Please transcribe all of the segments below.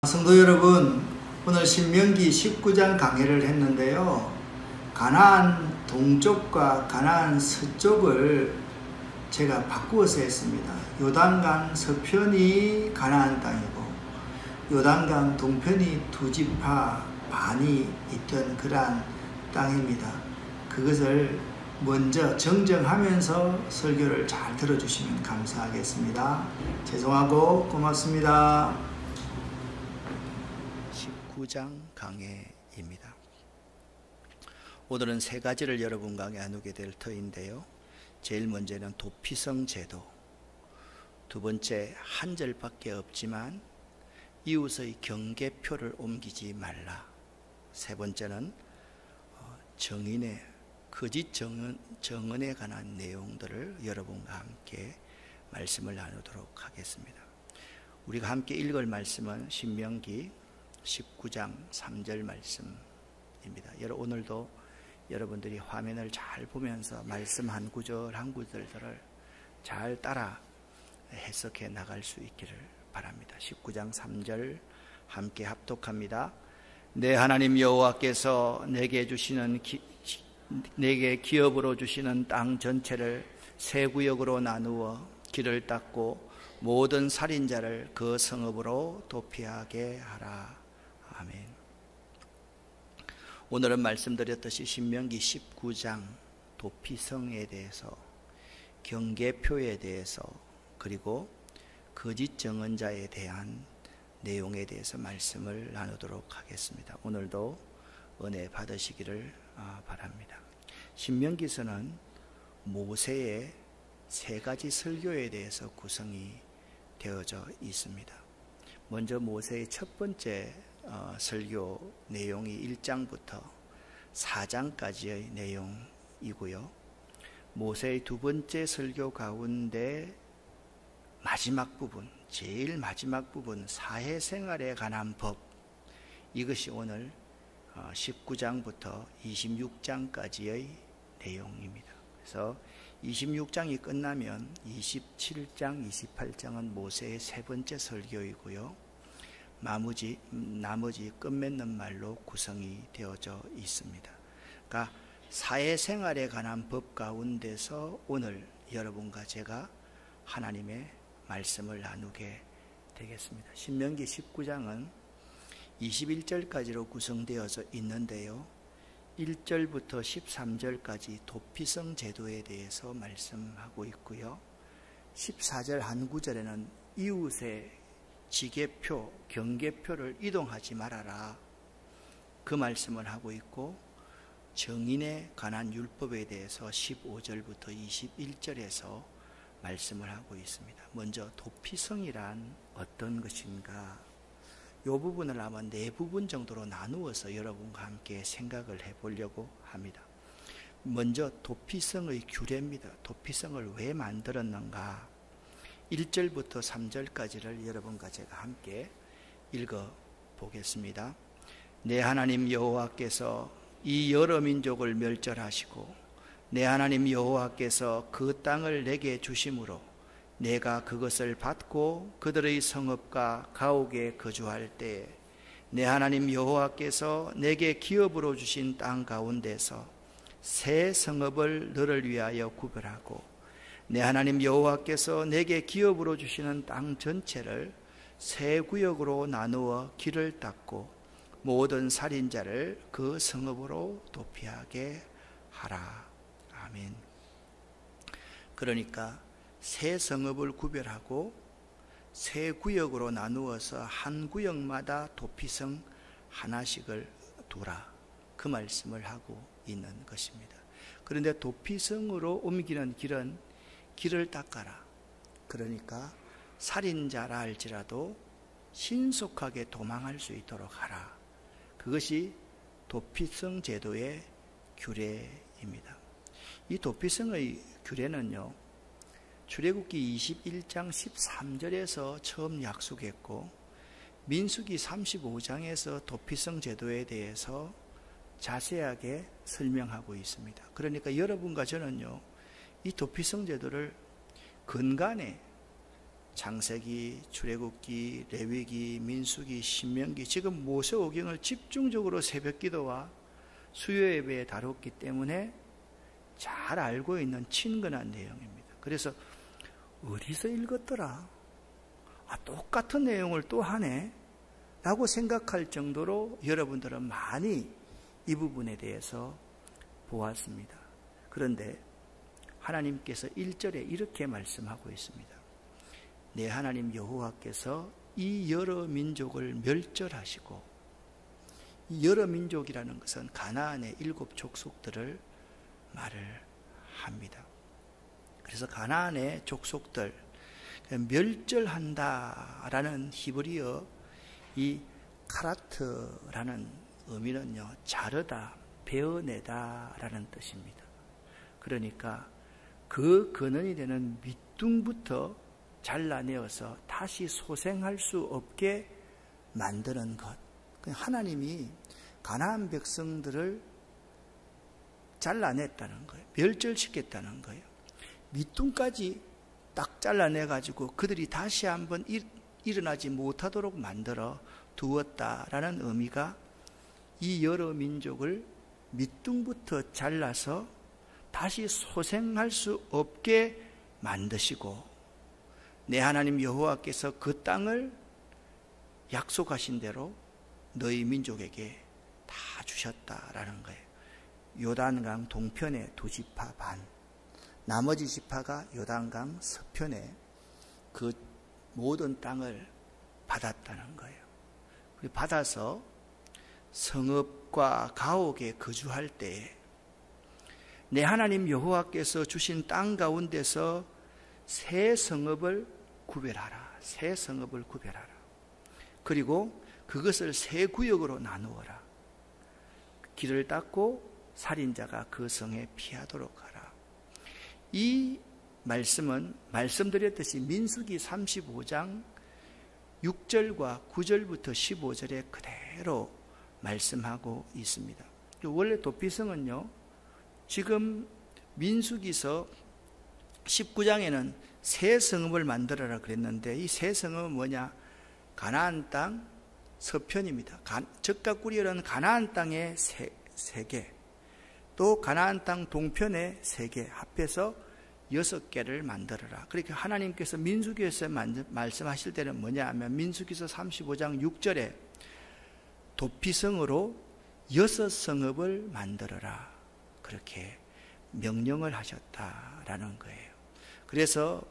성도 여러분, 오늘 신명기 19장 강해를 했는데요. 가나안 동쪽과 가나안 서쪽을 제가 바꾸어서 했습니다. 요단강 서편이 가나안 땅이고 요단강 동편이 두 지파 반이 있던 그러한 땅입니다. 그것을 먼저 정정하면서 설교를 잘 들어주시면 감사하겠습니다. 죄송하고 고맙습니다. 19장 강해입니다. 오늘은 세 가지를 여러분과 나누게 될 터인데요. 제일 먼저는 도피성 제도, 두 번째 한 절밖에 없지만 이웃의 경계표를 옮기지 말라, 세 번째는 정인의 거짓 정언에 관한 내용들을 여러분과 함께 말씀을 나누도록 하겠습니다. 우리가 함께 읽을 말씀은 신명기 19장 3절 말씀입니다. 오늘도 여러분들이 화면을 잘 보면서 말씀 한 구절 한 구절들을 잘 따라 해석해 나갈 수 있기를 바랍니다. 19장 3절 함께 합독합니다. 내 하나님 여호와께서 내게 기업으로 주시는 땅 전체를 세 구역으로 나누어 길을 닦고 모든 살인자를 그 성읍으로 도피하게 하라. 아멘. 오늘은 말씀드렸듯이 신명기 19장 도피성에 대해서, 경계표에 대해서, 그리고 거짓 정언자에 대한 내용에 대해서 말씀을 나누도록 하겠습니다. 오늘도 은혜 받으시기를 바랍니다. 신명기서는 모세의 세 가지 설교에 대해서 구성이 되어져 있습니다. 먼저 모세의 첫 번째 설교 내용이 1장부터 4장까지의 내용이고요. 모세의 두 번째 설교 가운데 마지막 부분, 제일 마지막 부분, 사회생활에 관한 법, 이것이 오늘 19장부터 26장까지의 내용입니다. 그래서 26장이 끝나면 27장, 28장은 모세의 세 번째 설교이고요. 나머지 끝맺는 말로 구성이 되어져 있습니다. 그러니까 사회생활에 관한 법 가운데서 오늘 여러분과 제가 하나님의 말씀을 나누게 되겠습니다. 신명기 19장은 21절까지로 구성되어져 있는데요. 1절부터 13절까지 도피성 제도에 대해서 말씀하고 있고요. 14절 한 구절에는 이웃의 지계표, 경계표를 이동하지 말아라, 그 말씀을 하고 있고, 정인에 관한 율법에 대해서 15절부터 21절에서 말씀을 하고 있습니다. 먼저 도피성이란 어떤 것인가, 이 부분을 아마 네 부분 정도로 나누어서 여러분과 함께 생각을 해보려고 합니다. 먼저 도피성의 규례입니다. 도피성을 왜 만들었는가, 1절부터 3절까지를 여러분과 제가 함께 읽어보겠습니다. 내 하나님 여호와께서 이 여러 민족을 멸절하시고 내 하나님 여호와께서 그 땅을 내게 주심으로 내가 그것을 받고 그들의 성읍과 가옥에 거주할 때에 내 하나님 여호와께서 내게 기업으로 주신 땅 가운데서 새 성읍을 너를 위하여 구별하고 내 하나님 여호와께서 내게 기업으로 주시는 땅 전체를 세 구역으로 나누어 길을 닦고 모든 살인자를 그 성읍으로 도피하게 하라. 아멘. 그러니까 세 성읍을 구별하고 세 구역으로 나누어서 한 구역마다 도피성 하나씩을 두라, 그 말씀을 하고 있는 것입니다. 그런데 도피성으로 옮기는 길을 닦아라. 그러니까 살인자라 할지라도 신속하게 도망할 수 있도록 하라. 그것이 도피성 제도의 규례입니다. 이 도피성의 규례는요, 출애굽기 21장 13절에서 처음 약속했고 민수기 35장에서 도피성 제도에 대해서 자세하게 설명하고 있습니다. 그러니까 여러분과 저는요, 이 도피성 제도를 근간에 창세기, 출애굽기, 레위기, 민수기, 신명기, 지금 모세오경을 집중적으로 새벽기도와 수요예배에 다뤘기 때문에 잘 알고 있는 친근한 내용입니다. 그래서 어디서 읽었더라? 똑같은 내용을 또 하네? 라고 생각할 정도로 여러분들은 많이 이 부분에 대해서 보았습니다. 그런데 하나님께서 1절에 이렇게 말씀하고 있습니다. 내 하나님 여호와께서 이 여러 민족을 멸절하시고, 이 여러 민족이라는 것은 가나안의 7 족속들을 말을 합니다. 그래서 가나안의 족속들 멸절한다라는 히브리어 이 카라트라는 의미는요, 자르다, 베어내다라는 뜻입니다. 그러니까 그 근원이 되는 밑둥부터 잘라내어서 다시 소생할 수 없게 만드는 것. 하나님이 가나안 백성들을 잘라냈다는 거예요. 멸절시켰다는 거예요. 밑둥까지 딱 잘라내가지고 그들이 다시 한번 일어나지 못하도록 만들어 두었다라는 의미가, 이 여러 민족을 밑둥부터 잘라서 다시 소생할 수 없게 만드시고, 내 하나님 여호와께서 그 땅을 약속하신 대로 너희 민족에게 다 주셨다라는 거예요. 요단강 동편의 2지파 반, 나머지 지파가 요단강 서편에 그 모든 땅을 받았다는 거예요. 받아서 성읍과 가옥에 거주할 때에 내 하나님 여호와께서 주신 땅 가운데서 새 성읍을 구별하라. 새 성읍을 구별하라. 그리고 그것을 새 구역으로 나누어라. 길을 닦고 살인자가 그 성에 피하도록 하라. 이 말씀은 말씀드렸듯이 민수기 35장 6절과 9절부터 15절에 그대로 말씀하고 있습니다. 원래 도피성은요, 지금 민수기서 19장에는 새 성읍을 만들어라 그랬는데, 이 새 성읍은 뭐냐? 가나안 땅 서편입니다. 적과 꾸리엘은 가나안 땅의 세 개, 또 가나안 땅 동편의 3개 합해서 6개를 만들어라. 그러니까 하나님께서 민수기에서 말씀하실 때는 뭐냐 하면, 민수기서 35장 6절에 도피성으로 6성읍을 만들어라, 그렇게 명령을 하셨다라는 거예요. 그래서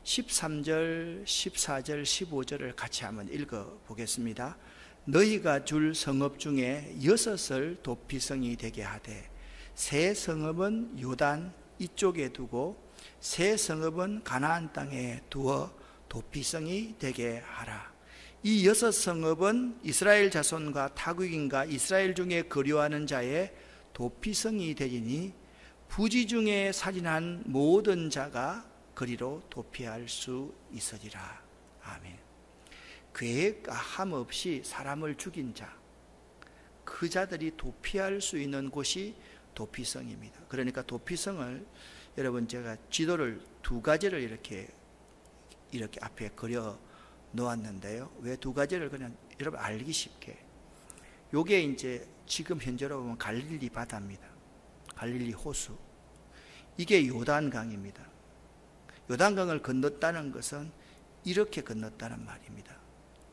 13절, 14절, 15절을 같이 한번 읽어보겠습니다. 너희가 줄 성읍 중에 6을 도피성이 되게 하되, 새 성읍은 요단 이쪽에 두고 새 성읍은 가나안 땅에 두어 도피성이 되게 하라. 이 6성읍은 이스라엘 자손과 타국인과 이스라엘 중에 거류하는 자의 도피성이 되리니, 부지 중에 살인한 모든 자가 그리로 도피할 수 있으리라. 아멘. 계획함 없이 사람을 죽인 자, 그 자들이 도피할 수 있는 곳이 도피성입니다. 그러니까 도피성을, 여러분 제가 지도를 2가지를 이렇게 앞에 그려 놓았는데요. 왜 2가지를 그냥 여러분 알기 쉽게. 요게 이제 지금 현재로 보면 갈릴리 바다입니다. 갈릴리 호수. 이게 요단강입니다. 요단강을 건넜다는 것은 이렇게 건넜다는 말입니다.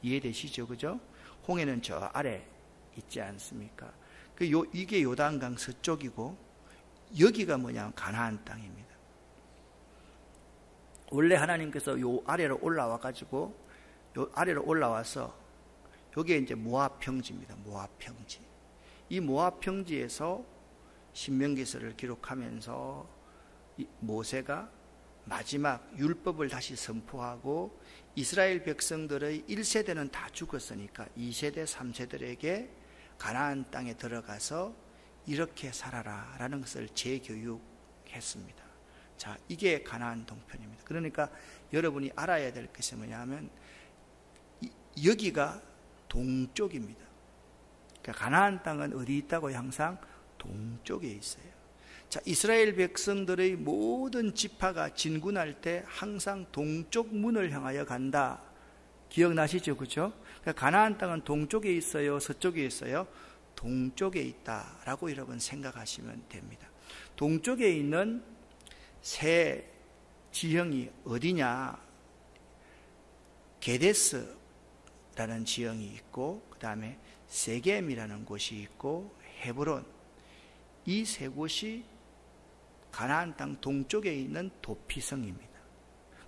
이해되시죠? 그죠? 홍해는 저 아래 있지 않습니까? 이게 요단강 서쪽이고, 여기가 뭐냐면 가나안 땅입니다. 원래 하나님께서 요 아래로 올라와가지고, 요 아래로 올라와서, 요게 이제 모압 평지입니다. 모압 평지. 이 모압 평지에서 신명기서를 기록하면서 모세가 마지막 율법을 다시 선포하고, 이스라엘 백성들의 1세대는 다 죽었으니까 2세대, 3세들에게 가나안 땅에 들어가서 이렇게 살아라 라는 것을 재교육했습니다. 자, 이게 가나안 동편입니다. 그러니까 여러분이 알아야 될 것이 뭐냐면, 여기가 동쪽입니다. 그러니까 가나안 땅은 어디 있다고요? 항상 동쪽에 있어요. 자, 이스라엘 백성들의 모든 지파가 진군할 때 항상 동쪽 문을 향하여 간다. 기억나시죠? 그렇죠? 그러니까 가나안 땅은 동쪽에 있어요? 서쪽에 있어요? 동쪽에 있다라고 여러분 생각하시면 됩니다. 동쪽에 있는 세 지형이 어디냐? 게데스라는 지형이 있고, 그 다음에 세겜이라는 곳이 있고, 헤브론, 이 세 곳이 가나안 땅 동쪽에 있는 도피성입니다.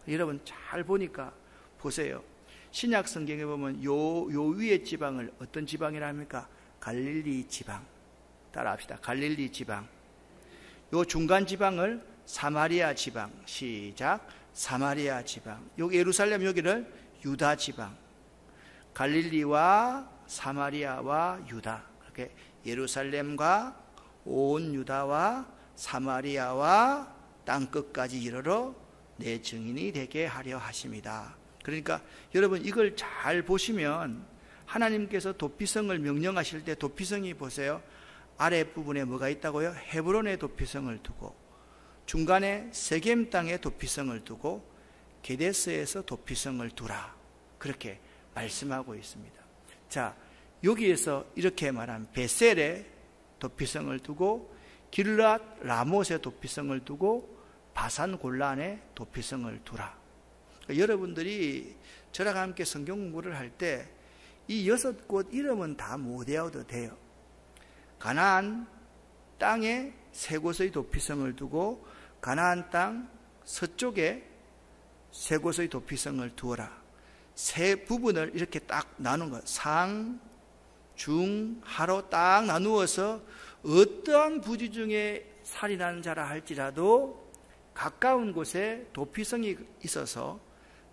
여러분 잘 보니까 보세요. 신약 성경에 보면 요 위에 지방을 어떤 지방이라 합니까? 갈릴리 지방. 따라합시다. 갈릴리 지방. 요 중간 지방을 사마리아 지방. 시작. 사마리아 지방. 여기 예루살렘 여기를 유다 지방. 갈릴리와 사마리아와 유다. 이렇게 예루살렘과 온 유다와 사마리아와 땅끝까지 이르러 내 증인이 되게 하려 하십니다. 그러니까 여러분 이걸 잘 보시면 하나님께서 도피성을 명령하실 때 도피성이 보세요. 아랫부분에 뭐가 있다고요? 헤브론의 도피성을 두고, 중간에 세겜 땅에 도피성을 두고, 게데스에서 도피성을 두라, 그렇게 말씀하고 있습니다. 자, 여기에서 이렇게 말한 베셀에 도피성을 두고, 길랏 라못에 도피성을 두고, 바산 골란에 도피성을 두라. 그러니까 여러분들이 저랑 함께 성경 공부를 할 때 이 6곳 이름은 다 못 외워도 돼요. 가나안 땅에 세 곳의 도피성을 두고, 가나안 땅 서쪽에 세 곳의 도피성을 두어라. 세 부분을 이렇게 딱 나눈 것, 상, 중, 하로 딱 나누어서 어떠한 부지 중에 살인하는 자라 할지라도 가까운 곳에 도피성이 있어서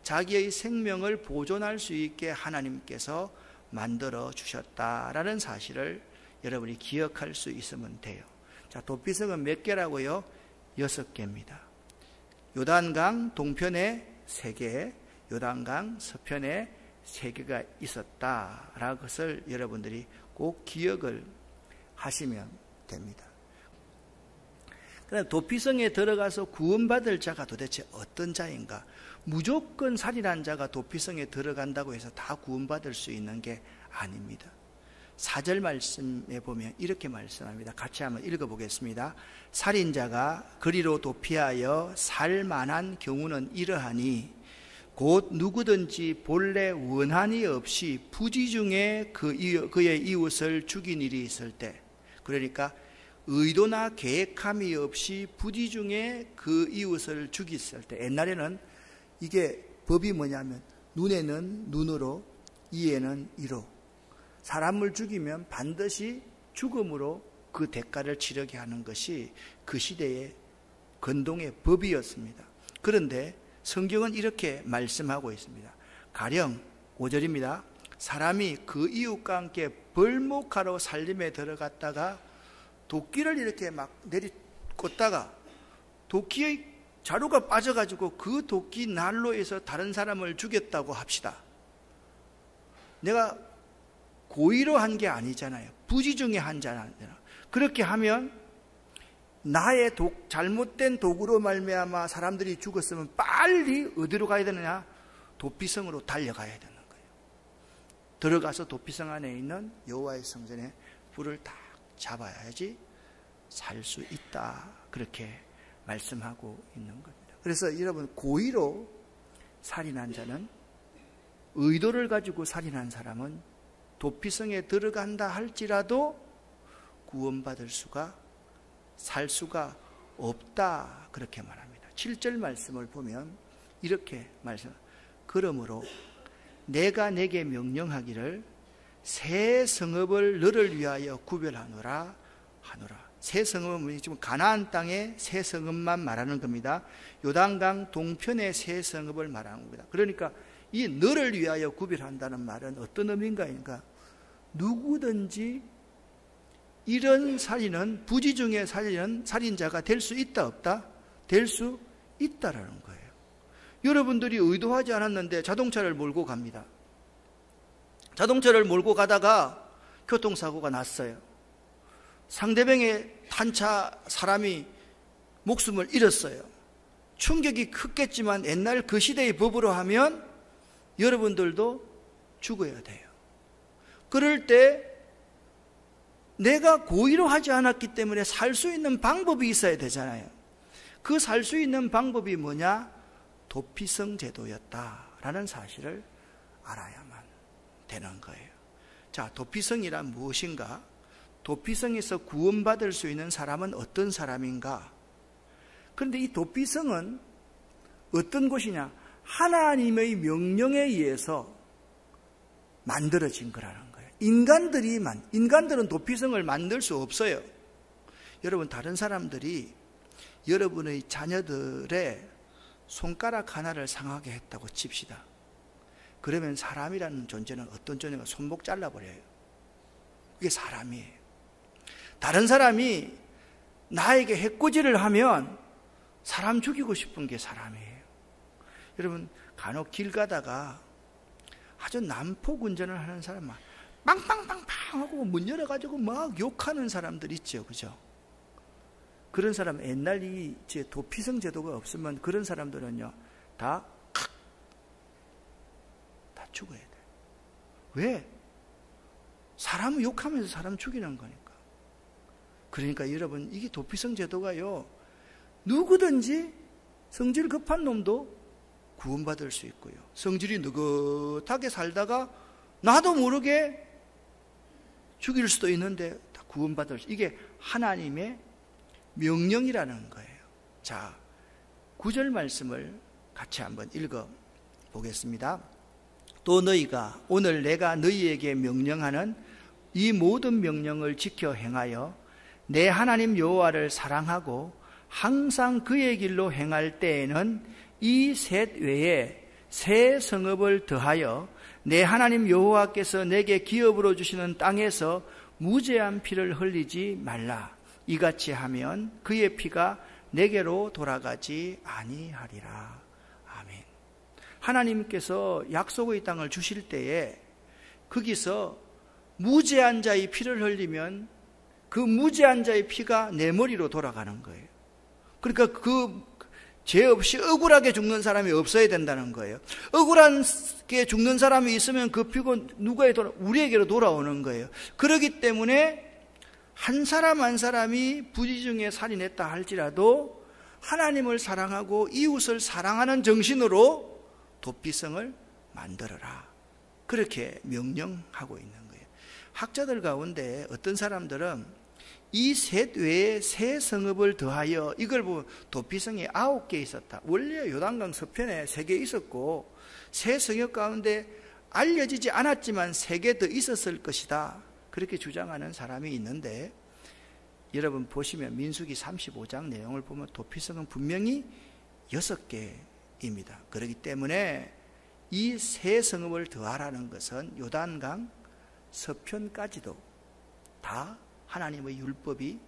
자기의 생명을 보존할 수 있게 하나님께서 만들어 주셨다라는 사실을 여러분이 기억할 수 있으면 돼요. 자, 도피성은 몇 개라고요? 6개입니다. 요단강 동편에 3개, 요단강 서편에 3개가 있었다라는 것을 여러분들이 꼭 기억을 하시면 됩니다. 그런데 도피성에 들어가서 구원받을 자가 도대체 어떤 자인가? 무조건 살인한 자가 도피성에 들어간다고 해서 다 구원받을 수 있는 게 아닙니다. 4절 말씀에 보면 이렇게 말씀합니다. 같이 한번 읽어보겠습니다. 살인자가 그리로 도피하여 살만한 경우는 이러하니 곧 누구든지 본래 원한이 없이 부지 중에 그의 이웃을 죽인 일이 있을 때, 그러니까 의도나 계획함이 없이 부지 중에 그 이웃을 죽였을 때, 옛날에는 이게 법이 뭐냐면 눈에는 눈으로, 이에는 이로, 사람을 죽이면 반드시 죽음으로 그 대가를 치르게 하는 것이 그 시대의 건동의 법이었습니다. 그런데 성경은 이렇게 말씀하고 있습니다. 가령 5절입니다. 사람이 그 이웃과 함께 벌목하러 살림에 들어갔다가 도끼를 이렇게 막 내리꽂다가 도끼의 자루가 빠져가지고 그 도끼 난로에서 다른 사람을 죽였다고 합시다. 내가 고의로 한 게 아니잖아요. 부지 중에 한 자잖아요. 그렇게 하면 나의 잘못된 도구로 말미암아 사람들이 죽었으면 빨리 어디로 가야 되느냐? 도피성으로 달려가야 되는 거예요. 들어가서 도피성 안에 있는 여호와의 성전에 불을 딱 잡아야지 살 수 있다, 그렇게 말씀하고 있는 겁니다. 그래서 여러분, 고의로 살인한 자는, 의도를 가지고 살인한 사람은 도피성에 들어간다 할지라도 구원받을 수가, 살 수가 없다, 그렇게 말합니다. 7절 말씀을 보면 이렇게 말씀합니다. 그러므로 내가 내게 명령하기를 새 성읍을 너를 위하여 구별하노라 하노라. 새 성읍은 지금 가나안 땅의 새 성읍만 말하는 겁니다. 요단강 동편의 새 성읍을 말하는 겁니다. 그러니까 이 너를 위하여 구별한다는 말은 어떤 의미인가? 그러니까 누구든지 이런 살인은, 부지 중에 살인은 살인자가 될 수 있다 없다? 될 수 있다라는 거예요. 여러분들이 의도하지 않았는데 자동차를 몰고 갑니다. 자동차를 몰고 가다가 교통사고가 났어요. 상대방의 탄차 사람이 목숨을 잃었어요. 충격이 컸겠지만 옛날 그 시대의 법으로 하면 여러분들도 죽어야 돼요. 그럴 때 내가 고의로 하지 않았기 때문에 살 수 있는 방법이 있어야 되잖아요. 그 살 수 있는 방법이 뭐냐? 도피성 제도였다라는 사실을 알아야만 되는 거예요. 자, 도피성이란 무엇인가? 도피성에서 구원받을 수 있는 사람은 어떤 사람인가? 그런데 이 도피성은 어떤 곳이냐? 하나님의 명령에 의해서 만들어진 거라는 거예요. 인간들은 도피성을 만들 수 없어요. 여러분, 다른 사람들이 여러분의 자녀들의 손가락 하나를 상하게 했다고 칩시다. 그러면 사람이라는 존재는 어떤 존재가 손목 잘라버려요. 그게 사람이에요. 다른 사람이 나에게 해코지를 하면 사람 죽이고 싶은 게 사람이에요. 여러분, 간혹 길 가다가 아주 난폭 운전을 하는 사람만 빵빵빵빵 하고 문 열어가지고 막 욕하는 사람들 있죠. 그죠? 그런 사람, 옛날 이 도피성 제도가 없으면 그런 사람들은요, 다 죽어야 돼. 왜? 사람을 욕하면서 사람 죽이는 거니까. 그러니까 여러분, 이게 도피성 제도가요, 누구든지 성질 급한 놈도 구원받을 수 있고요, 성질이 느긋하게 살다가 나도 모르게 죽일 수도 있는데 다 구원받을 수, 이게 하나님의 명령이라는 거예요. 자, 9절 말씀을 같이 한번 읽어 보겠습니다. 또 너희가 오늘 내가 너희에게 명령하는 이 모든 명령을 지켜 행하여 내 하나님 여호와를 사랑하고 항상 그의 길로 행할 때에는 이 셋 외에 새 성읍을 더하여 내 하나님 여호와께서 내게 기업으로 주시는 땅에서 무죄한 피를 흘리지 말라. 이같이 하면 그의 피가 내게로 돌아가지 아니하리라. 아멘. 하나님께서 약속의 땅을 주실 때에 거기서 무죄한 자의 피를 흘리면 그 무죄한 자의 피가 내 머리로 돌아가는 거예요. 그러니까 그 죄 없이 억울하게 죽는 사람이 없어야 된다는 거예요. 억울하게 죽는 사람이 있으면 그 피가 우리에게로 돌아오는 거예요. 그렇기 때문에 한 사람 한 사람이 부지중에 살인했다 할지라도 하나님을 사랑하고 이웃을 사랑하는 정신으로 도피성을 만들어라. 그렇게 명령하고 있는 거예요. 학자들 가운데 어떤 사람들은 이 셋 외에 새 성읍을 더하여, 이걸 보면 도피성이 9개 있었다. 원래 요단강 서편에 3개 있었고 새 성읍 가운데 알려지지 않았지만 3개 더 있었을 것이다. 그렇게 주장하는 사람이 있는데, 여러분 보시면 민수기 35장 내용을 보면 도피성은 분명히 6개입니다. 그렇기 때문에 이 새 성읍을 더하라는 것은 요단강 서편까지도 다 하나님의 율법이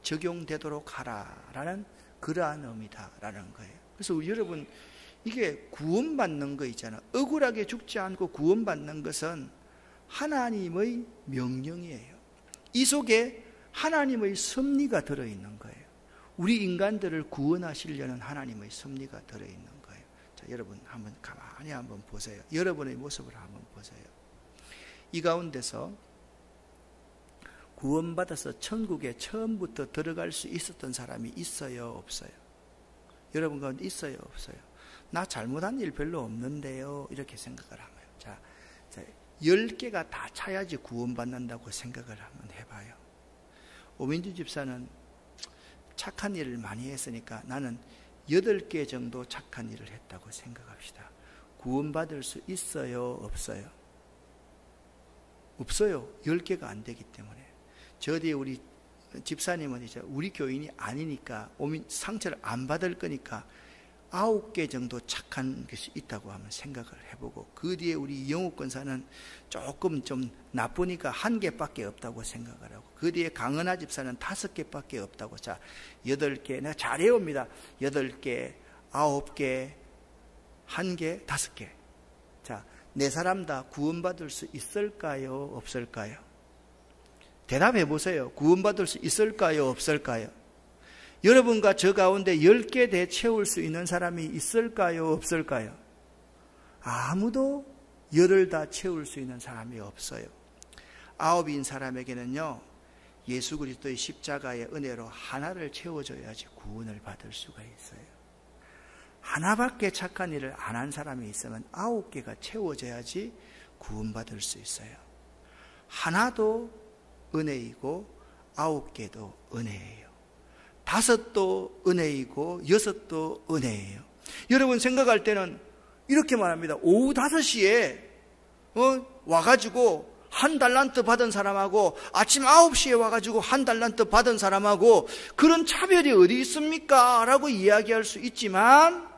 적용되도록 하라라는 그러한 의미다라는 거예요. 그래서 여러분, 이게 구원받는 거 있잖아요. 억울하게 죽지 않고 구원받는 것은 하나님의 명령이에요. 이 속에 하나님의 섭리가 들어있는 거예요. 우리 인간들을 구원하시려는 하나님의 섭리가 들어있는 거예요. 자, 여러분 한번 가만히 한번 보세요. 여러분의 모습을 한번 보세요. 이 가운데서 구원받아서 천국에 처음부터 들어갈 수 있었던 사람이 있어요, 없어요? 여러분 가운데 있어요, 없어요? 나 잘못한 일 별로 없는데요, 이렇게 생각을 하면, 자 10개가 다 차야지 구원받는다고 생각을 한번 해봐요. 오민주 집사는 착한 일을 많이 했으니까 나는 8개 정도 착한 일을 했다고 생각합시다. 구원받을 수 있어요, 없어요? 없어요. 10개가 안 되기 때문에. 저 뒤에 우리 집사님은 이제 우리 교인이 아니니까 상처를 안 받을 거니까 9개 정도 착한 것이 있다고 한번 생각을 해보고, 그 뒤에 우리 영욱 권사는 조금 좀 나쁘니까 1개밖에 없다고 생각을 하고, 그 뒤에 강은하 집사는 5개밖에 없다고. 자, 8개. 내가 잘 해옵니다. 8개, 9개, 1개, 5개. 자, 4사람 다 구원받을 수 있을까요, 없을까요? 대답해 보세요. 구원받을 수 있을까요, 없을까요? 여러분과 저 가운데 10개 대 채울 수 있는 사람이 있을까요? 없을까요? 아무도 10을 다 채울 수 있는 사람이 없어요. 9인 사람에게는요, 예수 그리스도의 십자가의 은혜로 하나를 채워줘야지 구원을 받을 수가 있어요. 하나밖에 착한 일을 안 한 사람이 있으면 9개가 채워져야지 구원받을 수 있어요. 하나도 은혜이고 9개도 은혜예요. 5도 은혜이고 6도 은혜예요. 여러분 생각할 때는 이렇게 말합니다. 오후 5시에 와가지고 1달란트 받은 사람하고 아침 9시에 와가지고 1달란트 받은 사람하고 그런 차별이 어디 있습니까? 라고 이야기할 수 있지만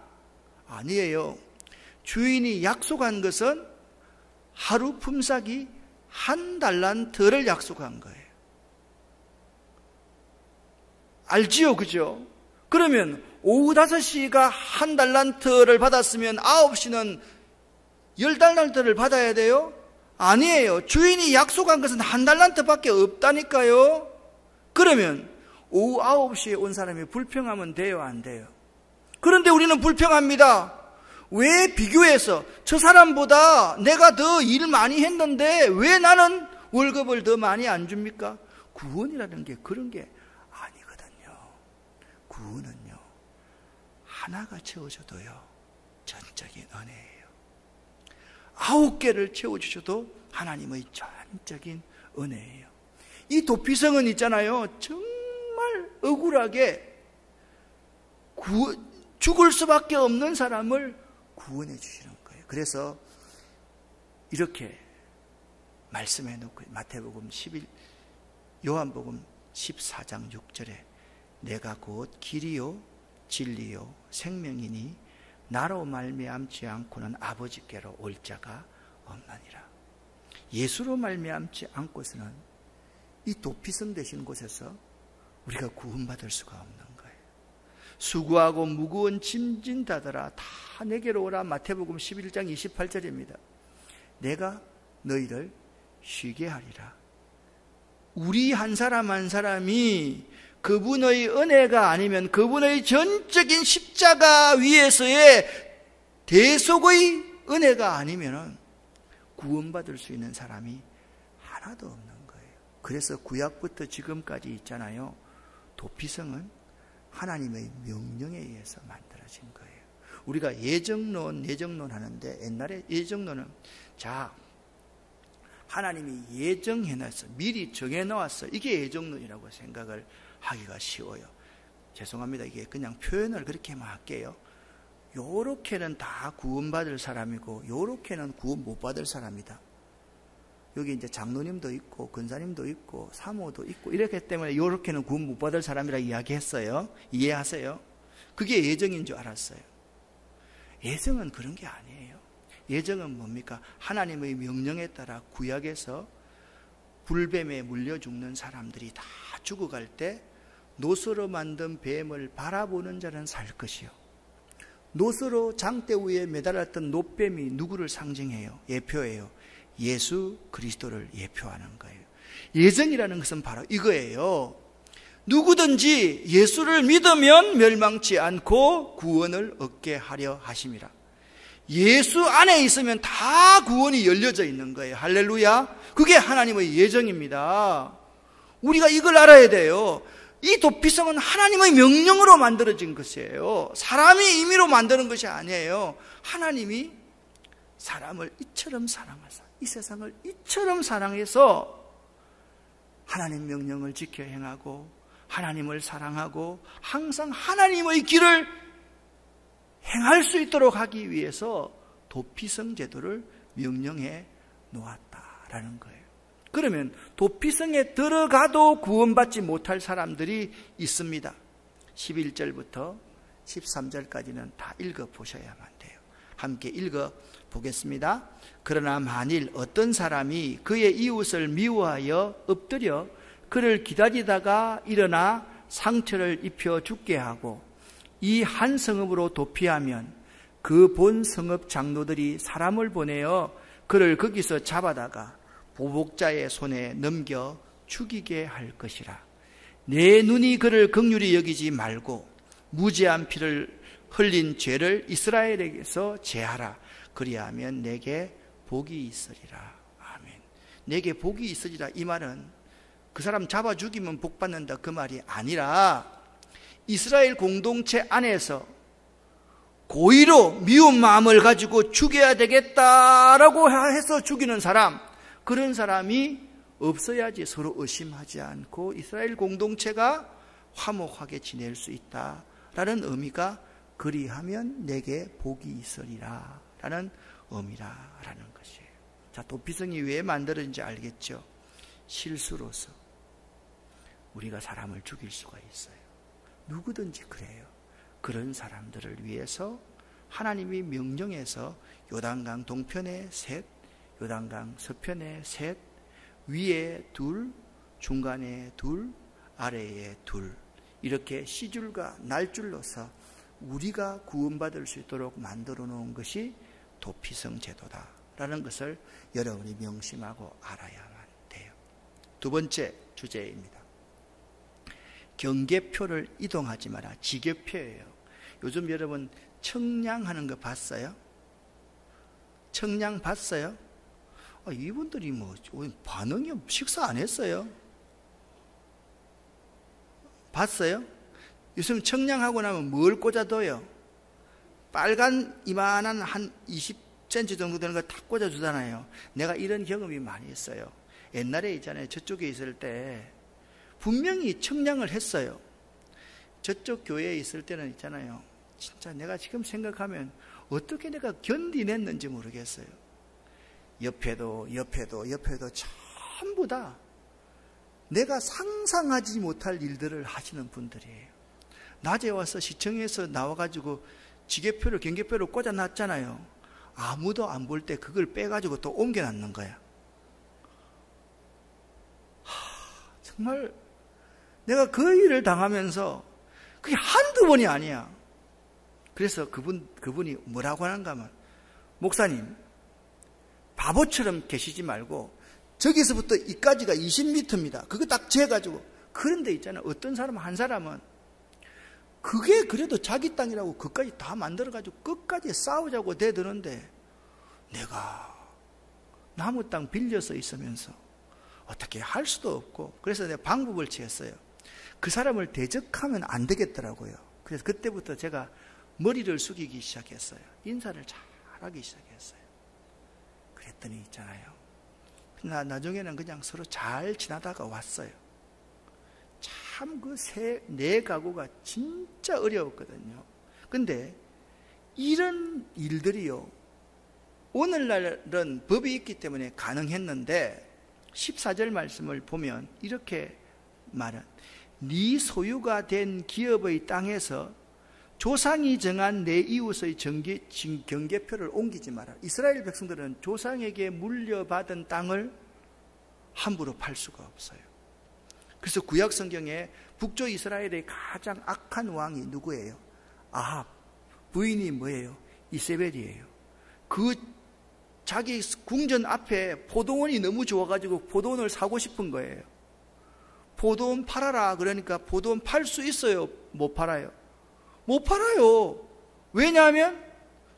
아니에요. 주인이 약속한 것은 하루 품삯이 1달란트를 약속한 거예요. 알지요? 그죠? 그러면 오후 5시가 1달란트를 받았으면 9시는 10달란트를 받아야 돼요? 아니에요. 주인이 약속한 것은 1달란트밖에 없다니까요. 그러면 오후 9시에 온 사람이 불평하면 돼요? 안 돼요? 그런데 우리는 불평합니다. 왜 비교해서 저 사람보다 내가 더 일 많이 했는데 왜 나는 월급을 더 많이 안 줍니까? 구원이라는 게 그런 게 아니거든요. 구원은요, 하나가 채워져도요, 전적인 은혜예요. 9개를 채워주셔도 하나님의 전적인 은혜예요. 이 도피성은 있잖아요, 정말 억울하게 죽을 수밖에 없는 사람을 구원해 주시는 거예요. 그래서 이렇게 말씀해 놓고 마태복음 11, 요한복음 14장 6절에 내가 곧 길이요 진리요 생명이니 나로 말미암지 않고는 아버지께로 올 자가 없느니라. 예수로 말미암지 않고서는 이 도피성 되신 곳에서 우리가 구원받을 수가 없는 거예요. 수고하고 무거운 짐진 자들아 다 내게로 오라. 마태복음 11장 28절입니다. 내가 너희를 쉬게 하리라. 우리 한 사람 한 사람이 그분의 은혜가 아니면 그분의 전적인 십자가 위에서의 대속의 은혜가 아니면 구원받을 수 있는 사람이 하나도 없는 거예요. 그래서 구약부터 지금까지 있잖아요. 도피성은 하나님의 명령에 의해서 만들어진 거예요. 우리가 예정론, 내정론 하는데 옛날에 예정론은 하나님이 예정해놨어. 미리 정해놓았어. 이게 예정론이라고 생각을 하기가 쉬워요. 죄송합니다. 이게 그냥 표현을 그렇게만 할게요. 요렇게는 다 구원받을 사람이고 요렇게는 구원 못 받을 사람이다. 여기 이제 장로님도 있고 권사님도 있고 사모도 있고 이렇기 때문에 요렇게는 구원 못 받을 사람이라 이야기했어요. 이해하세요? 그게 예정인 줄 알았어요. 예정은 그런 게 아니에요. 예정은 뭡니까? 하나님의 명령에 따라 구약에서 불뱀에 물려 죽는 사람들이 다 죽어갈 때 노소로 만든 뱀을 바라보는 자는 살 것이요. 노소로 장대 위에 매달았던 노뱀이 누구를 상징해요? 예표해요. 예수 그리스도를 예표하는 거예요. 예정이라는 것은 바로 이거예요. 누구든지 예수를 믿으면 멸망치 않고 구원을 얻게 하려 하심이라. 예수 안에 있으면 다 구원이 열려져 있는 거예요. 할렐루야. 그게 하나님의 예정입니다. 우리가 이걸 알아야 돼요. 이 도피성은 하나님의 명령으로 만들어진 것이에요. 사람이 임의로 만드는 것이 아니에요. 하나님이 사람을 이처럼 사랑하사 이 세상을 이처럼 사랑해서 하나님 명령을 지켜 행하고 하나님을 사랑하고 항상 하나님의 길을 행할 수 있도록 하기 위해서 도피성 제도를 명령해 놓았다라는 거예요. 그러면 도피성에 들어가도 구원받지 못할 사람들이 있습니다. 11절부터 13절까지는 다 읽어보셔야만 돼요. 함께 읽어보겠습니다. 그러나 만일 어떤 사람이 그의 이웃을 미워하여 엎드려 그를 기다리다가 일어나 상처를 입혀 죽게 하고 이 한 성읍으로 도피하면 그 본 성읍 장로들이 사람을 보내어 그를 거기서 잡아다가 보복자의 손에 넘겨 죽이게 할 것이라. 내 눈이 그를 긍휼히 여기지 말고 무죄한 피를 흘린 죄를 이스라엘에게서 제하라. 그리하면 내게 복이 있으리라. 아멘. 내게 복이 있으리라. 이 말은 그 사람 잡아 죽이면 복 받는다 그 말이 아니라 이스라엘 공동체 안에서 고의로 미운 마음을 가지고 죽여야 되겠다라고 해서 죽이는 사람, 그런 사람이 없어야지 서로 의심하지 않고 이스라엘 공동체가 화목하게 지낼 수 있다라는 의미가 그리하면 내게 복이 있으리라 라는 의미라는 것이에요. 자, 도피성이 왜 만들어진지 알겠죠? 실수로서 우리가 사람을 죽일 수가 있어요. 누구든지 그래요. 그런 사람들을 위해서 하나님이 명령해서 요단강 동편에 셋, 요단강 서편에 셋, 위에 둘, 중간에 둘, 아래에 둘, 이렇게 시줄과 날줄로서 우리가 구원받을 수 있도록 만들어 놓은 것이 도피성 제도다라는 것을 여러분이 명심하고 알아야만 돼요. 두 번째 주제입니다. 경계표를 이동하지 마라. 지계표예요. 요즘 여러분 청량하는 거 봤어요? 청량 봤어요? 이분들이 뭐 반응이 식사 안 했어요? 봤어요? 요즘 청량하고 나면 뭘 꽂아둬요? 빨간 이만한 한 20cm 정도 되는 거 탁 꽂아주잖아요. 내가 이런 경험이 많이 있어요. 옛날에 있잖아요. 저쪽에 있을 때 분명히 청량을 했어요. 저쪽 교회에 있을 때는 있잖아요. 진짜 내가 지금 생각하면 어떻게 내가 견디냈는지 모르겠어요. 옆에도 전부 다 내가 상상하지 못할 일들을 하시는 분들이에요. 낮에 와서 시청에서 나와가지고 지계표를 경계표를 꽂아놨잖아요. 아무도 안 볼 때 그걸 빼가지고 또 옮겨놨는 거야. 정말 내가 그 일을 당하면서 그게 한두 번이 아니야. 그래서 그분이 뭐라고 하는가 하면, 목사님 바보처럼 계시지 말고 저기서부터 이까지가 20m입니다. 그거 딱 재가지고. 그런데 있잖아요. 어떤 사람 한 사람은 그게 그래도 자기 땅이라고 그까지 다 만들어가지고 끝까지 싸우자고 대드는데 내가 나무 땅 빌려서 있으면서 어떻게 할 수도 없고, 그래서 내가 방법을 취했어요. 그 사람을 대적하면 안 되겠더라고요. 그래서 그때부터 제가 머리를 숙이기 시작했어요. 인사를 잘하기 시작했어요. 그랬더니 있잖아요. 나중에는 그냥 서로 잘 지나다가 왔어요. 참 내 가구가 진짜 어려웠거든요. 근데 이런 일들이요, 오늘날은 법이 있기 때문에 가능했는데 14절 말씀을 보면 이렇게 말은, 네 소유가 된 기업의 땅에서 조상이 정한 내 이웃의 경계표를 옮기지 마라. 이스라엘 백성들은 조상에게 물려받은 땅을 함부로 팔 수가 없어요. 그래서 구약 성경에 북쪽 이스라엘의 가장 악한 왕이 누구예요? 아합. 부인이 뭐예요? 이세벨이에요. 그 자기 궁전 앞에 포도원이 너무 좋아가지고 포도원을 사고 싶은 거예요. 포도원 팔아라. 그러니까 포도원 팔 수 있어요? 못 팔아요? 못 팔아요. 왜냐하면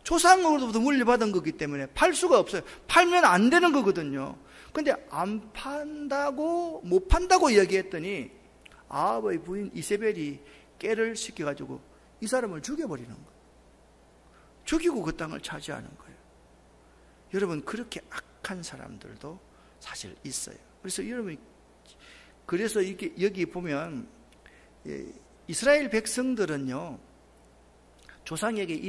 조상으로부터 물려받은 거기 때문에 팔 수가 없어요. 팔면 안 되는 거거든요. 근데 안 판다고, 못 판다고 이야기했더니 아합의 부인 이세벨이 깨를 시켜가지고 이 사람을 죽여버리는 거예요. 죽이고 그 땅을 차지하는 거예요. 여러분, 그렇게 악한 사람들도 사실 있어요. 그래서 여러분, 그래서 이게 여기 보면 이스라엘 백성들은요, 조상에게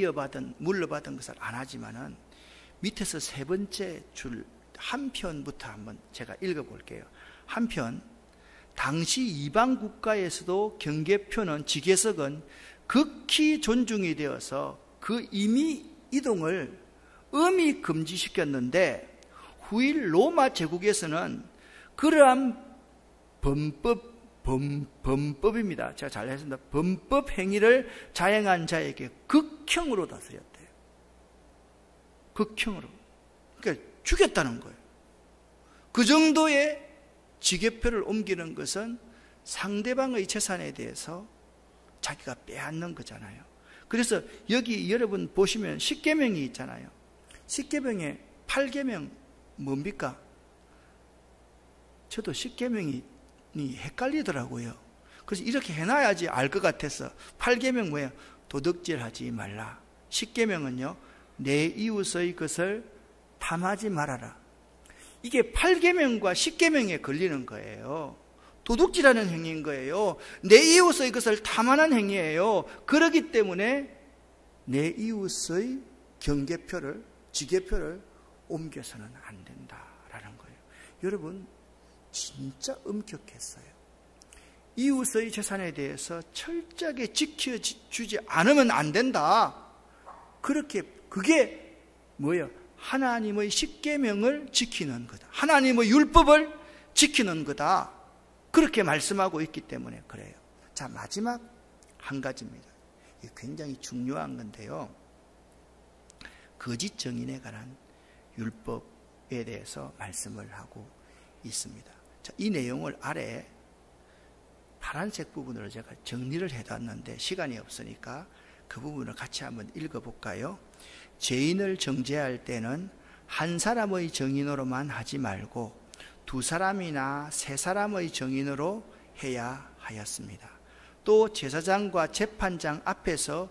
물려받은 것을 안 하지만은 밑에서 세 번째 줄 한편부터 한번 제가 읽어볼게요. 한편, 당시 이방 국가에서도 경계표는, 지계석은 극히 존중이 되어서 그 임의 이동을 엄히 금지시켰는데, 후일 로마 제국에서는 그러한 범법입니다. 제가 잘 했습니다. 범법 행위를 자행한 자에게 극형으로 다스렸대요. 극형으로. 그러니까 죽였다는 거예요. 그 정도의 지계표를 옮기는 것은 상대방의 재산에 대해서 자기가 빼앗는 거잖아요. 그래서 여기 여러분 보시면 십계명이 있잖아요. 십계명에 8계명 뭡니까? 저도 십계명이 헷갈리더라고요. 그래서 이렇게 해놔야지 알 것 같아서 8계명 뭐예요? 도둑질하지 말라. 십계명은요, 내 이웃의 것을 탐하지 말아라. 이게 8계명과 10계명에 걸리는 거예요. 도둑질하는 행위인 거예요. 내 이웃의 것을 탐하는 행위예요. 그렇기 때문에 내 이웃의 경계표를, 지계표를 옮겨서는 안 된다라는 거예요. 여러분, 진짜 엄격했어요. 이웃의 재산에 대해서 철저하게 지켜주지 않으면 안 된다. 그렇게, 그게 뭐예요? 하나님의 십계명을 지키는 거다. 하나님의 율법을 지키는 거다. 그렇게 말씀하고 있기 때문에 그래요. 자, 마지막 한 가지입니다. 이게 굉장히 중요한 건데요. 거짓 증인에 관한 율법에 대해서 말씀을 하고 있습니다. 자, 이 내용을 아래 파란색 부분으로 제가 정리를 해놨는데 시간이 없으니까 그 부분을 같이 한번 읽어볼까요? 죄인을 정죄할 때는 한 사람의 증인으로만 하지 말고 2사람이나 3사람의 증인으로 해야 하였습니다. 또 제사장과 재판장 앞에서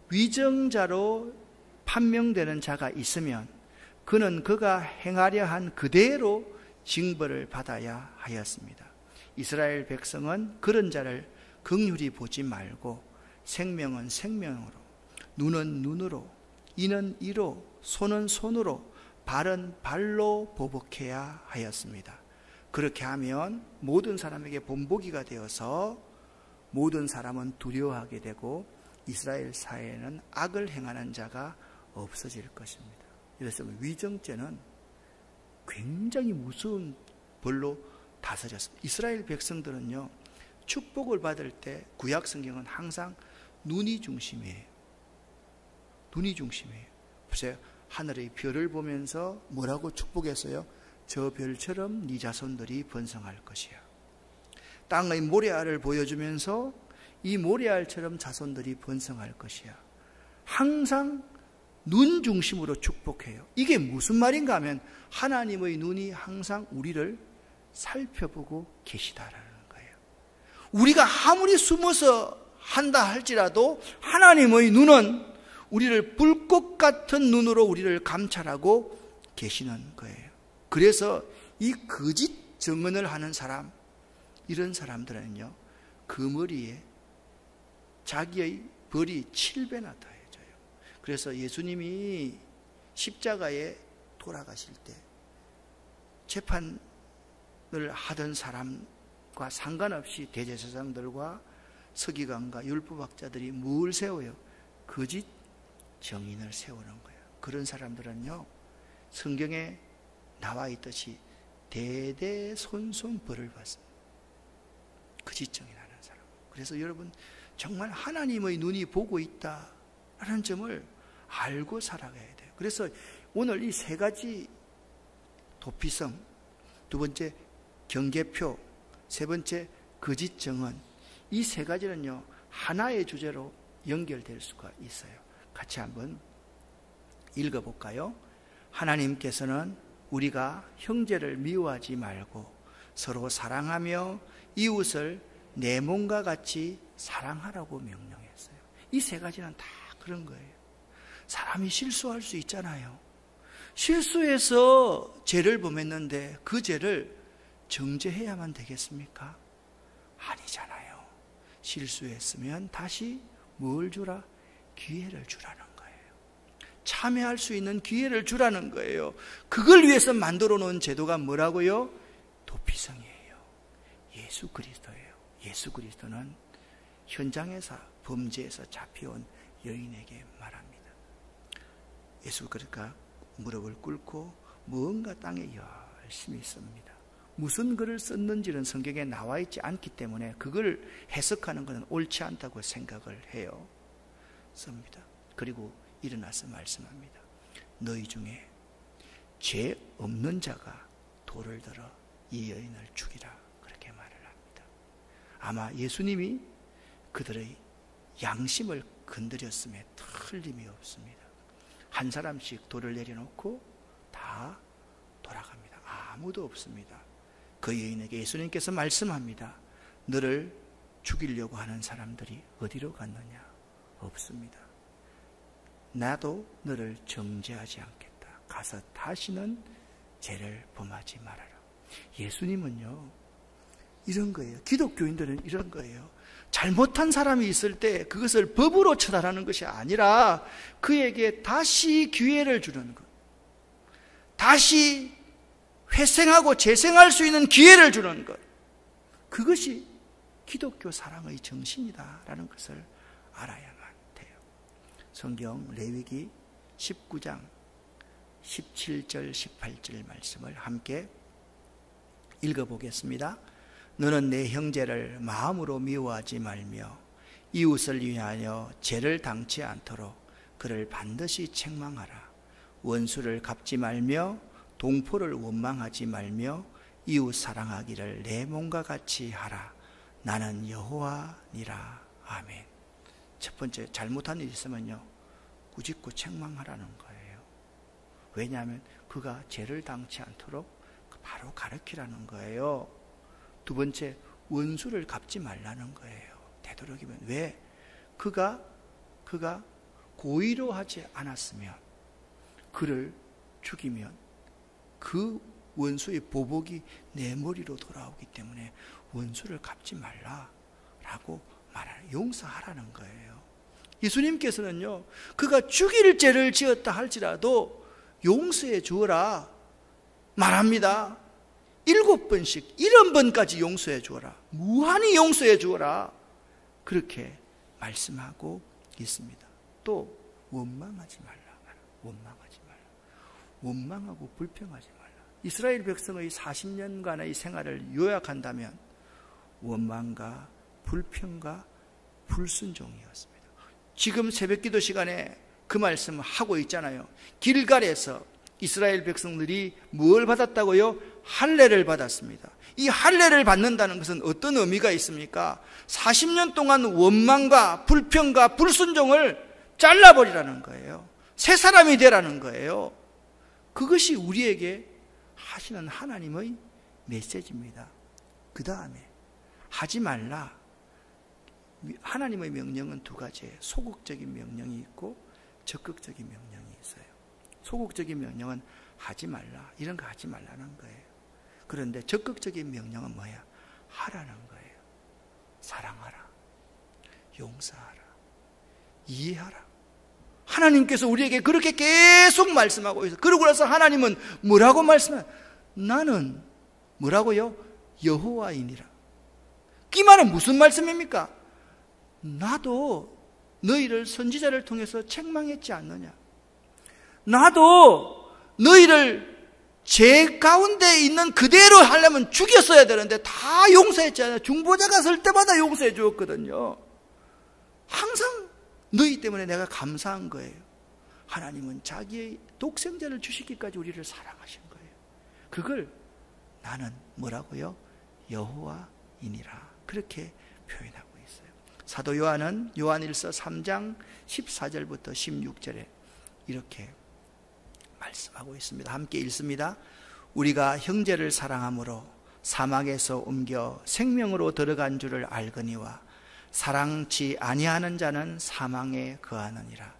위정자로 판명되는 자가 있으면 그는 그가 행하려 한 그대로 징벌을 받아야 하였습니다. 이스라엘 백성은 그런 자를 긍휼히 보지 말고 생명은 생명으로, 눈은 눈으로, 이는 이로, 손은 손으로, 발은 발로 보복해야 하였습니다. 그렇게 하면 모든 사람에게 본보기가 되어서 모든 사람은 두려워하게 되고 이스라엘 사회에는 악을 행하는 자가 없어질 것입니다. 그래서 위정죄는 굉장히 무서운 벌로 다스렸습니다. 이스라엘 백성들은요, 축복을 받을 때 구약 성경은 항상 눈이 중심이에요. 눈이 중심이에요. 보세요. 하늘의 별을 보면서 뭐라고 축복했어요? 저 별처럼 네 자손들이 번성할 것이야. 땅의 모래알을 보여주면서 이 모래알처럼 자손들이 번성할 것이야. 항상 눈 중심으로 축복해요. 이게 무슨 말인가 하면 하나님의 눈이 항상 우리를 살펴보고 계시다라는 거예요. 우리가 아무리 숨어서 한다 할지라도 하나님의 눈은 우리를 불꽃 같은 눈으로 우리를 감찰하고 계시는 거예요. 그래서 이 거짓 증언을 하는 사람, 이런 사람들은요, 그 머리에 자기의 벌이 7배나 더해져요. 그래서 예수님이 십자가에 돌아가실 때 재판을 하던 사람과 상관없이 대제사장들과 서기관과 율법학자들이 뭘 세워요? 거짓 증인을 세우는 거예요. 그런 사람들은요, 성경에 나와 있듯이 대대손손 벌을 받습니다. 거짓 증인하는 사람. 그래서 여러분, 정말 하나님의 눈이 보고 있다라는 점을 알고 살아가야 돼요. 그래서 오늘 이 3가지 도피성, 2번째 경계표, 3번째 거짓 증언, 이 3가지는요 하나의 주제로 연결될 수가 있어요. 같이 한번 읽어볼까요? 하나님께서는 우리가 형제를 미워하지 말고 서로 사랑하며 이웃을 내 몸과 같이 사랑하라고 명령했어요. 이 3가지는 다 그런 거예요. 사람이 실수할 수 있잖아요. 실수해서 죄를 범했는데 그 죄를 정죄해야만 되겠습니까? 아니잖아요. 실수했으면 다시 뭘 주라? 기회를 주라는 거예요. 참여할 수 있는 기회를 주라는 거예요. 그걸 위해서 만들어 놓은 제도가 뭐라고요? 도피성이에요. 예수 그리스도예요. 예수 그리스도는 현장에서 범죄에서 잡혀온 여인에게 말합니다. 예수 그리스도가 무릎을 꿇고 무언가 땅에 열심히 씁니다. 무슨 글을 썼는지는 성경에 나와 있지 않기 때문에 그걸 해석하는 것은 옳지 않다고 생각을 해요. 씁니다. 그리고 일어나서 말씀합니다. 너희 중에 죄 없는 자가 돌을 들어 이 여인을 죽이라. 그렇게 말을 합니다. 아마 예수님이 그들의 양심을 건드렸음에 틀림이 없습니다. 한 사람씩 돌을 내려놓고 다 돌아갑니다. 아무도 없습니다. 그 여인에게 예수님께서 말씀합니다. 너를 죽이려고 하는 사람들이 어디로 갔느냐? 없습니다. 나도 너를 정죄하지 않겠다. 가서 다시는 죄를 범하지 말아라. 예수님은요, 이런 거예요. 기독교인들은 이런 거예요. 잘못한 사람이 있을 때 그것을 법으로 처단하는 것이 아니라 그에게 다시 기회를 주는 것, 다시 회생하고 재생할 수 있는 기회를 주는 것, 그것이 기독교 사랑의 정신이다라는 것을 알아야만 돼요. 성경 레위기 19장 17절 18절 말씀을 함께 읽어보겠습니다. 너는 내 형제를 마음으로 미워하지 말며 이웃을 위하여 죄를 당치 않도록 그를 반드시 책망하라. 원수를 갚지 말며 동포를 원망하지 말며 이웃 사랑하기를 내 몸과 같이 하라. 나는 여호와니라. 아멘. 첫 번째, 잘못한 일이 있으면요, 꾸짖고 책망하라는 거예요. 왜냐하면 그가 죄를 당치 않도록 바로 가르치라는 거예요. 두 번째, 원수를 갚지 말라는 거예요. 되도록이면. 왜? 그가 고의로 하지 않았으면, 그를 죽이면 그 원수의 보복이 내 머리로 돌아오기 때문에 원수를 갚지 말라라고 말하는, 용서하라는 거예요. 예수님께서는요, 그가 죽일 죄를 지었다 할지라도 용서해 주어라 말합니다. 7번씩 70번까지 용서해 주어라, 무한히 용서해 주어라, 그렇게 말씀하고 있습니다. 또 원망하지 말라. 원망하지 말라. 원망하고 불평하지 말라. 이스라엘 백성의 40년간의 생활을 요약한다면 원망과 불평과 불순종이었습니다. 지금 새벽기도 시간에 그 말씀을 하고 있잖아요. 길갈에서 이스라엘 백성들이 뭘 받았다고요? 할례를 받았습니다. 이 할례를 받는다는 것은 어떤 의미가 있습니까? 40년 동안 원망과 불평과 불순종을 잘라버리라는 거예요. 새 사람이 되라는 거예요. 그것이 우리에게 하시는 하나님의 메시지입니다. 그 다음에 하지 말라. 하나님의 명령은 두 가지예요. 소극적인 명령이 있고 적극적인 명령이 있어요. 소극적인 명령은 하지 말라, 이런 거 하지 말라는 거예요. 그런데 적극적인 명령은 뭐야? 하라는 거예요. 사랑하라, 용서하라, 이해하라. 하나님께서 우리에게 그렇게 계속 말씀하고 있어요. 그러고 나서 하나님은 뭐라고 말씀해요? 나는 뭐라고요? 여호와이니라. 이 말은 무슨 말씀입니까? 나도 너희를 선지자를 통해서 책망했지 않느냐? 나도 너희를 죄 가운데 있는 그대로 하려면 죽였어야 되는데 다 용서했잖아요. 중보자가 설 때마다 용서해 주었거든요. 항상 너희 때문에 내가 감사한 거예요. 하나님은 자기의 독생자를 주시기까지 우리를 사랑하신 거예요. 그걸 나는 뭐라고요? 여호와이니라, 그렇게 표현하고 있어요. 사도 요한은 요한일서 3장 14절부터 16절에 이렇게 말씀하고 있습니다. 함께 읽습니다. 우리가 형제를 사랑함으로 사망에서 옮겨 생명으로 들어간 줄을 알거니와 사랑치 아니하는 자는 사망에 거하느니라.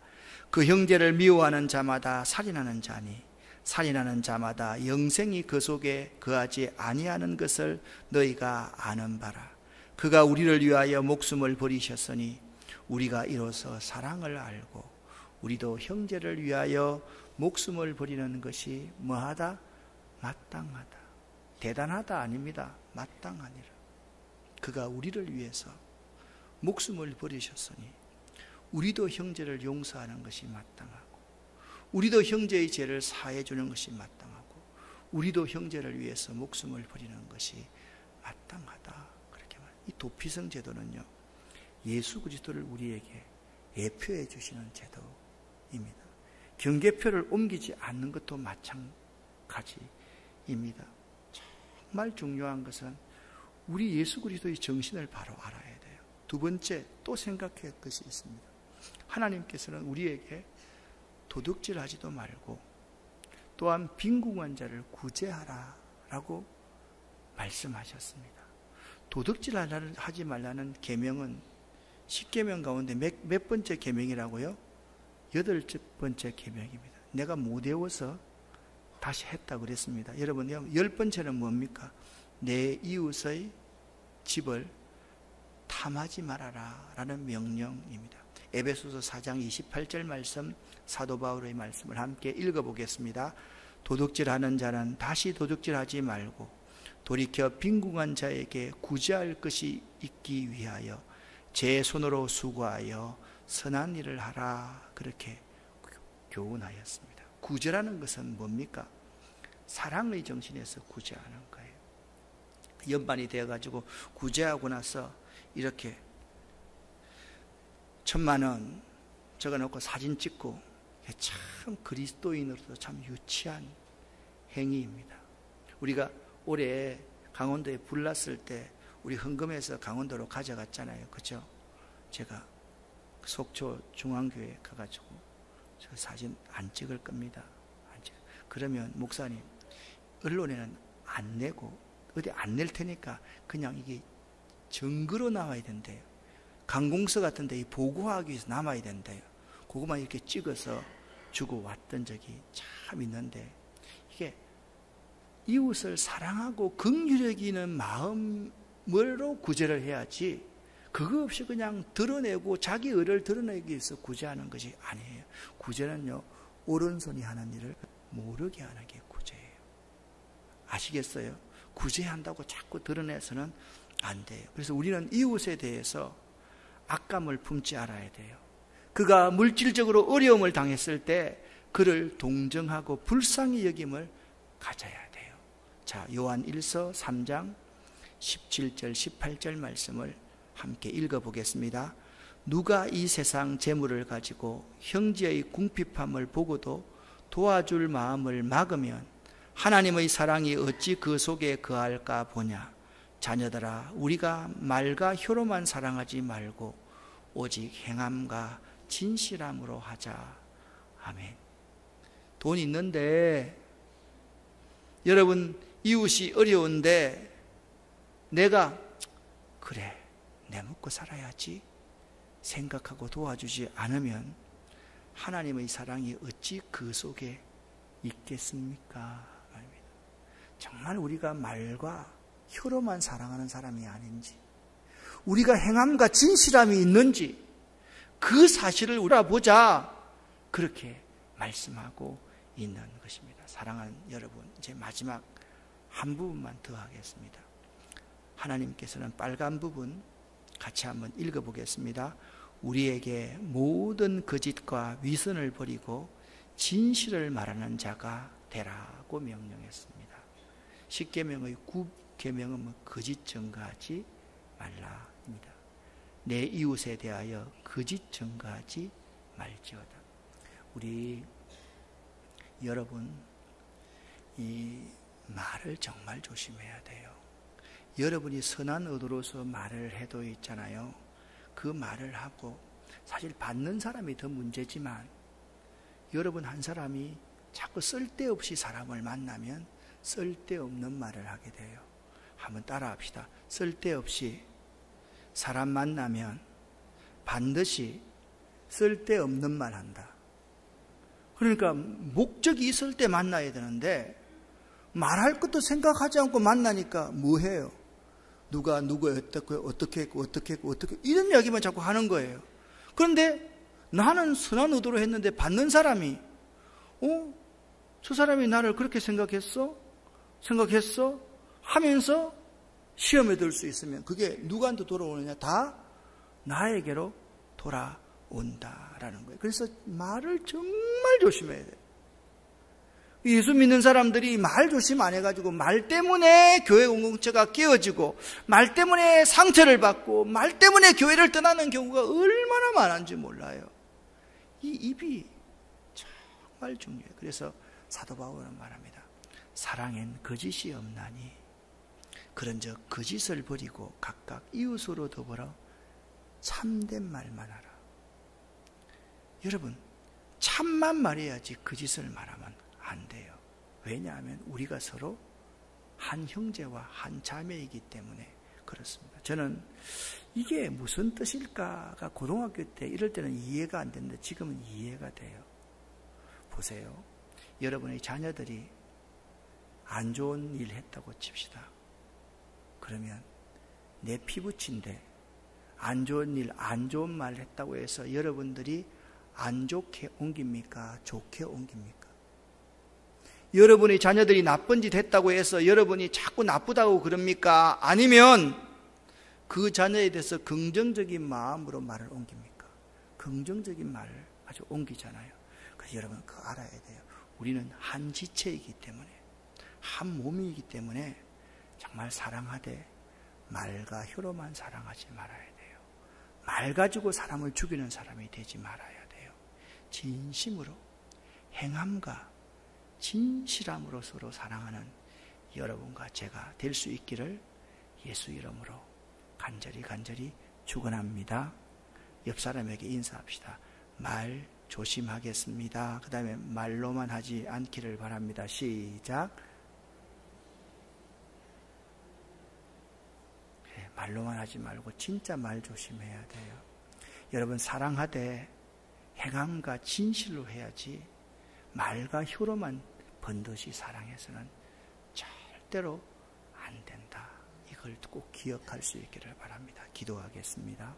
그 형제를 미워하는 자마다 살인하는 자니 살인하는 자마다 영생이 그 속에 거하지 아니하는 것을 너희가 아는 바라. 그가 우리를 위하여 목숨을 버리셨으니 우리가 이로써 사랑을 알고 우리도 형제를 위하여 목숨을 버리는 것이 뭐하다? 마땅하다. 대단하다 아닙니다. 마땅하니라. 그가 우리를 위해서 목숨을 버리셨으니 우리도 형제를 용서하는 것이 마땅하고 우리도 형제의 죄를 사해 주는 것이 마땅하고 우리도 형제를 위해서 목숨을 버리는 것이 마땅하다. 그렇게 말합니다. 이 도피성 제도는요, 예수 그리스도를 우리에게 예표해 주시는 제도입니다. 경계표를 옮기지 않는 것도 마찬가지입니다. 정말 중요한 것은 우리 예수 그리스도의 정신을 바로 알아야 돼요. 두 번째, 또 생각할 것이 있습니다. 하나님께서는 우리에게 도둑질하지도 말고 또한 빈궁한 자를 구제하라라고 말씀하셨습니다. 도둑질하지 말라는 계명은 10계명 가운데 몇 번째 계명이라고요? 8번째 계명입니다. 내가 못 외워서 다시 했다고 그랬습니다. 여러분, 10번째는 뭡니까? 내 이웃의 집을 탐하지 말아라 라는 명령입니다. 에베소서 4장 28절 말씀, 사도 바울의 말씀을 함께 읽어보겠습니다. 도둑질하는 자는 다시 도둑질하지 말고 돌이켜 빈궁한 자에게 구제할 것이 있기 위하여 제 손으로 수고하여 선한 일을 하라, 그렇게 교훈하였습니다. 구제라는 것은 뭡니까? 사랑의 정신에서 구제하는 거예요. 연반이 되어가지고 구제하고 나서 이렇게 1000,000원 적어놓고 사진 찍고, 참 그리스도인으로서 참 유치한 행위입니다. 우리가 올해 강원도에 불 났을 때 우리 헌금해서 강원도로 가져갔잖아요. 그죠? 제가 속초 중앙교회 가가지고 저 사진 안 찍을 겁니다. 그러면 목사님, 언론에는 안 내고 어디 안 낼 테니까 그냥 이게 증거로 나와야 된대요. 관공서 같은 데 보고하기 위해서 남아야 된대요. 그것만 이렇게 찍어서 주고 왔던 적이 참 있는데, 이게 이웃을 사랑하고 긍휼히 여기는 마음으로 구제를 해야지, 그거 없이 그냥 드러내고 자기 의를 드러내기 위해서 구제하는 것이 아니에요. 구제는요, 오른손이 하는 일을 모르게 하는 게 구제예요. 아시겠어요? 구제한다고 자꾸 드러내서는 안 돼요. 그래서 우리는 이웃에 대해서 악감을 품지 않아야 돼요. 그가 물질적으로 어려움을 당했을 때 그를 동정하고 불쌍히 여김을 가져야 돼요. 자, 요한 1서 3장 17절 18절 말씀을 함께 읽어보겠습니다. 누가 이 세상 재물을 가지고 형제의 궁핍함을 보고도 도와줄 마음을 막으면 하나님의 사랑이 어찌 그 속에 거할까 보냐. 자녀들아, 우리가 말과 혀로만 사랑하지 말고 오직 행함과 진실함으로 하자. 아멘. 돈 있는데, 여러분 이웃이 어려운데 내가 그래, 내 먹고 살아야지 생각하고 도와주지 않으면 하나님의 사랑이 어찌 그 속에 있겠습니까? 정말 우리가 말과 혀로만 사랑하는 사람이 아닌지, 우리가 행함과 진실함이 있는지 그 사실을 알아보자, 그렇게 말씀하고 있는 것입니다. 사랑하는 여러분, 이제 마지막 한 부분만 더 하겠습니다. 하나님께서는 빨간 부분 같이 한번 읽어보겠습니다. 우리에게 모든 거짓과 위선을 버리고 진실을 말하는 자가 되라고 명령했습니다. 10계명의 9계명은 거짓 증거하지 말라입니다. 내 이웃에 대하여 거짓 증거하지 말지어다. 우리 여러분, 이 말을 정말 조심해야 돼요. 여러분이 선한 의도로서 말을 해도 있잖아요. 그 말을 하고, 사실 받는 사람이 더 문제지만 여러분 한 사람이 자꾸 쓸데없이 사람을 만나면 쓸데없는 말을 하게 돼요. 한번 따라합시다. 쓸데없이 사람 만나면 반드시 쓸데없는 말 한다. 그러니까 목적이 있을 때 만나야 되는데 말할 것도 생각하지 않고 만나니까 뭐 해요? 누가 누구 어떻게 했고 이런 이야기만 자꾸 하는 거예요. 그런데 나는 선한 의도로 했는데 받는 사람이 저 사람이 나를 그렇게 생각했어 하면서 시험에 들 수 있으면 그게 누구한테 돌아오느냐? 다 나에게로 돌아온다라는 거예요. 그래서 말을 정말 조심해야 돼요. 예수 믿는 사람들이 말 조심 안 해가지고 말 때문에 교회 공동체가 깨어지고 말 때문에 상처를 받고 말 때문에 교회를 떠나는 경우가 얼마나 많은지 몰라요. 이 입이 정말 중요해요. 그래서 사도 바울은 말합니다. 사랑엔 거짓이 없나니 그런즉 거짓을 버리고 각각 이웃으로 더불어 참된 말만 하라. 여러분, 참만 말해야지 거짓을 말하면 안 돼요. 왜냐하면 우리가 서로 한 형제와 한 자매이기 때문에 그렇습니다. 저는 이게 무슨 뜻일까가 고등학교 때 이럴 때는 이해가 안 됐는데 지금은 이해가 돼요. 보세요. 여러분의 자녀들이 안 좋은 일 했다고 칩시다. 그러면 내 피부친데 안 좋은 일, 안 좋은 말 했다고 해서 여러분들이 안 좋게 옮깁니까? 좋게 옮깁니까? 여러분의 자녀들이 나쁜 짓 했다고 해서 여러분이 자꾸 나쁘다고 그럽니까? 아니면 그 자녀에 대해서 긍정적인 마음으로 말을 옮깁니까? 긍정적인 말을 아주 옮기잖아요. 그래서 여러분 그거 알아야 돼요. 우리는 한 지체이기 때문에, 한 몸이기 때문에 정말 사랑하되 말과 혀로만 사랑하지 말아야 돼요. 말 가지고 사람을 죽이는 사람이 되지 말아야 돼요. 진심으로 행함과 진실함으로 서로 사랑하는 여러분과 제가 될 수 있기를 예수 이름으로 간절히 축원합니다. 옆 사람에게 인사합시다. 말 조심하겠습니다. 그 다음에 말로만 하지 않기를 바랍니다. 시작. 말로만 하지 말고 진짜 말 조심해야 돼요. 여러분, 사랑하되 행함과 진실로 해야지 말과 혀로만 번듯이 사랑해서는 절대로 안 된다. 이걸 꼭 기억할 수 있기를 바랍니다. 기도하겠습니다.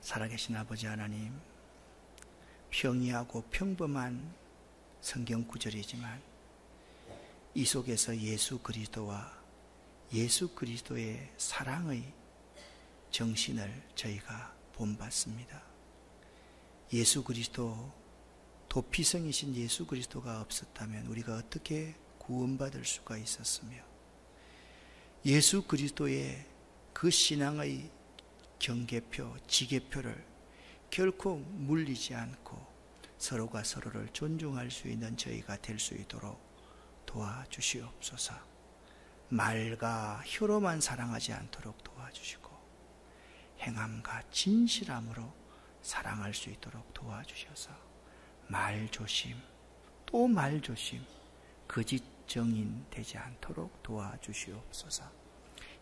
살아계신 아버지 하나님, 평이하고 평범한 성경 구절이지만 이 속에서 예수 그리스도와 예수 그리스도의 사랑의 정신을 저희가 본받습니다. 예수 그리스도, 도피성이신 예수 그리스도가 없었다면 우리가 어떻게 구원받을 수가 있었으며, 예수 그리스도의 그 신앙의 경계표, 지계표를 결코 물리지 않고 서로가 서로를 존중할 수 있는 저희가 될 수 있도록 도와주시옵소서. 말과 혀로만 사랑하지 않도록 도와주시고 행함과 진실함으로 사랑할 수 있도록 도와주셔서 말 조심, 또 말 조심, 거짓 정인 되지 않도록 도와주시옵소서.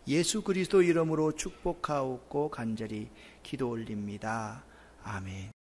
예수 그리스도 이름으로 축복하옵고 간절히 기도 올립니다. 아멘.